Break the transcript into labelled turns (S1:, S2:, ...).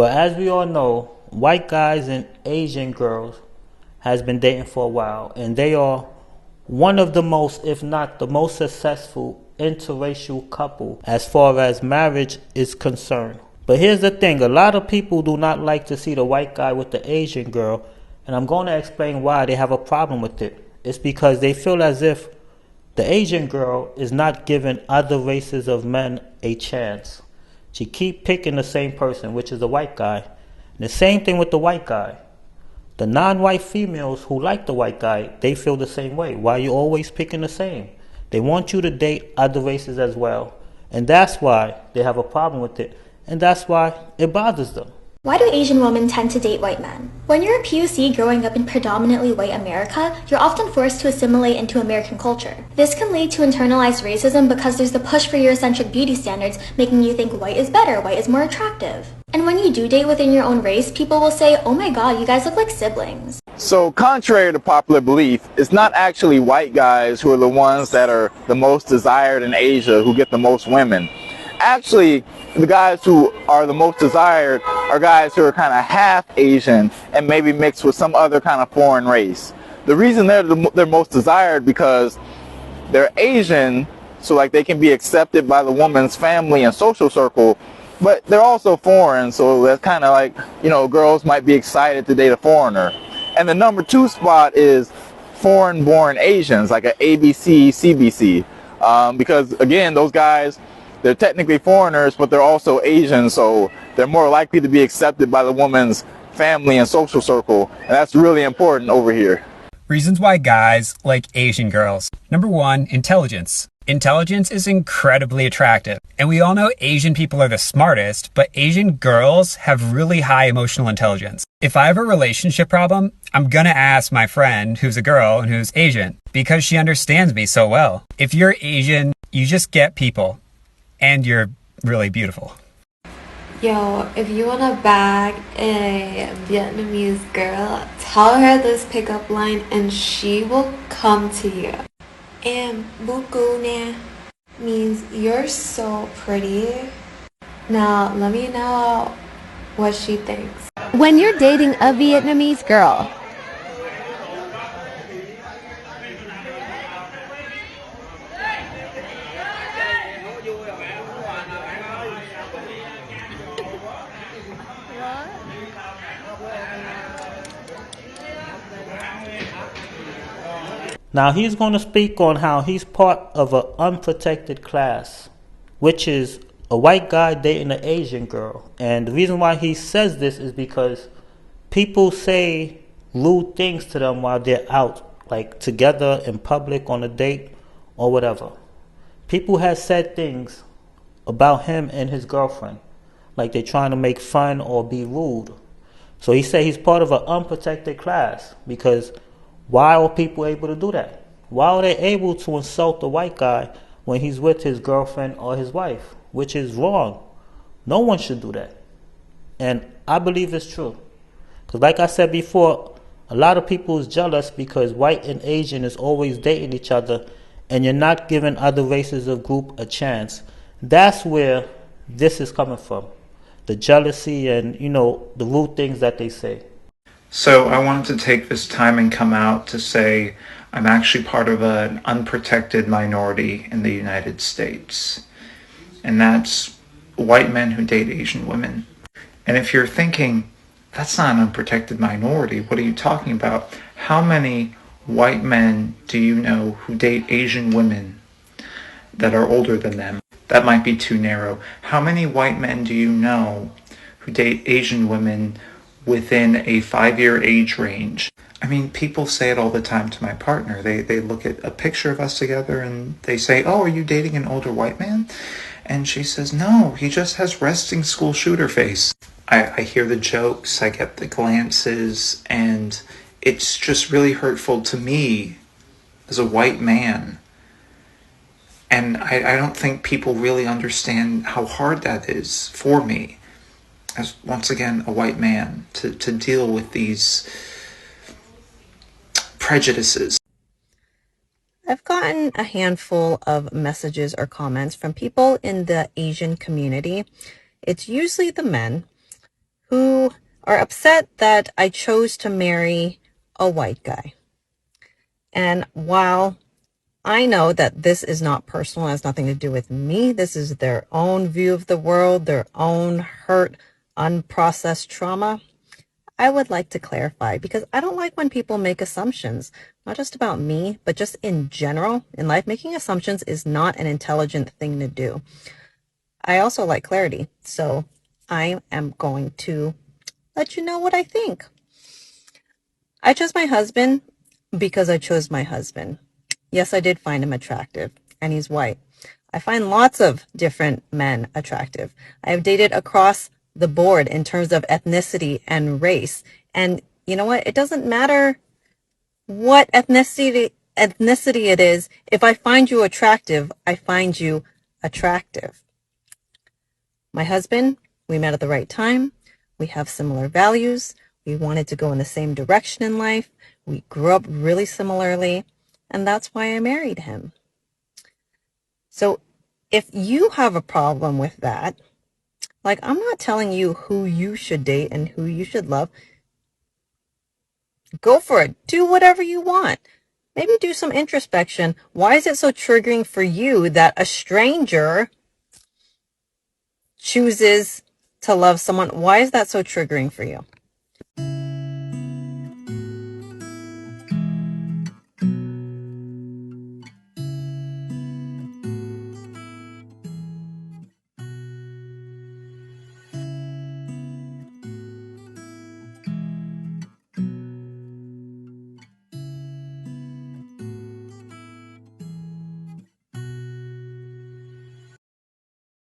S1: Well, as we all know, white guys and Asian girls has been dating for a while, and they are one of the most, if not the most successful interracial couple as far as marriage is concerned. But here's the thing, a lot of people do not like to see the white guy with the Asian girl, and I'm going to explain why they have a problem with it. It's because they feel as if the Asian girl is not giving other races of men a chance. She keep picking the same person, which is the white guy. And the same thing with the white guy. The non-white females who like the white guy, they feel the same way. Why are you always picking the same? They want you to date other races as well. And that's why they have a problem with it. And that's why it bothers them.
S2: Why do Asian women tend to date white men? When you're a POC growing up in predominantly white America, you're often forced to assimilate into American culture. This can lead to internalized racism because there's the push for Eurocentric beauty standards, making you think white is better, white is more attractive. And when you do date within your own race, people will say, oh my god, you guys look like siblings.
S3: So contrary to popular belief, it's not actually white guys who are the ones that are the most desired in Asia who get the most women. Actually, the guys who are the most desired are guys who are kind of half Asian and maybe mixed with some other kind of foreign race. The reason they're most desired because they're Asian, so like they can be accepted by the woman's family and social circle, but they're also foreign, so that's kind of like, you know, girls might be excited to date a foreigner. And the number 2 spot is foreign-born Asians, like an ABC, CBC, because again, those guys, they're technically foreigners, but they're also Asian, so they're more likely to be accepted by the woman's family and social circle, and that's really important over here.
S4: Reasons why guys like Asian girls. Number 1, intelligence. Intelligence is incredibly attractive, and we all know Asian people are the smartest, but Asian girls have really high emotional intelligence. If I have a relationship problem, I'm gonna ask my friend who's a girl and who's Asian, because she understands me so well. If you're Asian, you just get people. And you're really beautiful.
S5: Yo, if you wanna bag a Vietnamese girl, tell her this pickup line and she will come to you. And buku nè means you're so pretty. Now let me know what she thinks.
S6: When you're dating a Vietnamese girl,
S1: Now he's going to speak on how he's part of an unprotected class, which is a white guy dating an Asian girl. And the reason why he says this is because people say rude things to them while they're out, like together in public on a date or whatever. People have said things about him and his girlfriend, like they're trying to make fun or be rude. So he said he's part of an unprotected class because why are people able to do that? Why are they able to insult the white guy when he's with his girlfriend or his wife? Which is wrong. No one should do that. And I believe it's true. Because like I said before, a lot of people is jealous because white and Asian is always dating each other and you're not giving other races of group a chance. That's where this is coming from. The jealousy and, you know, the rude things that they say.
S7: So I wanted to take this time and come out to say I'm actually part of an unprotected minority in the United States. And that's white men who date Asian women. And if you're thinking, that's not an unprotected minority, what are you talking about? How many white men do you know who date Asian women that are older than them? That might be too narrow. How many white men do you know who date Asian women within a 5-year age range? I mean, people say it all the time to my partner. They look at a picture of us together and they say, oh, are you dating an older white man? And she says, no, he just has resting school shooter face. I hear the jokes, I get the glances, and it's just really hurtful to me as a white man. And I don't think people really understand how hard that is for me, as once again a white man, to deal with these prejudices.
S8: I've gotten a handful of messages or comments from people in the Asian community. It's usually the men who are upset that I chose to marry a white guy. And while I know that this is not personal, it has nothing to do with me, this is their own view of the world, their own hurt, unprocessed trauma, I would like to clarify, because I don't like when people make assumptions, not just about me, but just in general. In life, making assumptions is not an intelligent thing to do. I also like clarity, so I am going to let you know what I think. I chose my husband because I chose my husband. Yes, I did find him attractive, and he's white. I find lots of different men attractive. I have dated across the board in terms of ethnicity and race. And you know what? It doesn't matter what ethnicity it is. If I find you attractive, I find you attractive. My husband, we met at the right time. We have similar values. We wanted to go in the same direction in life. We grew up really similarly, and that's why I married him. So if you have a problem with that, like, I'm not telling you who you should date and who you should love. Go for it. Do whatever you want. Maybe do some introspection. Why is it so triggering for you that a stranger chooses to love someone? Why is that so triggering for you?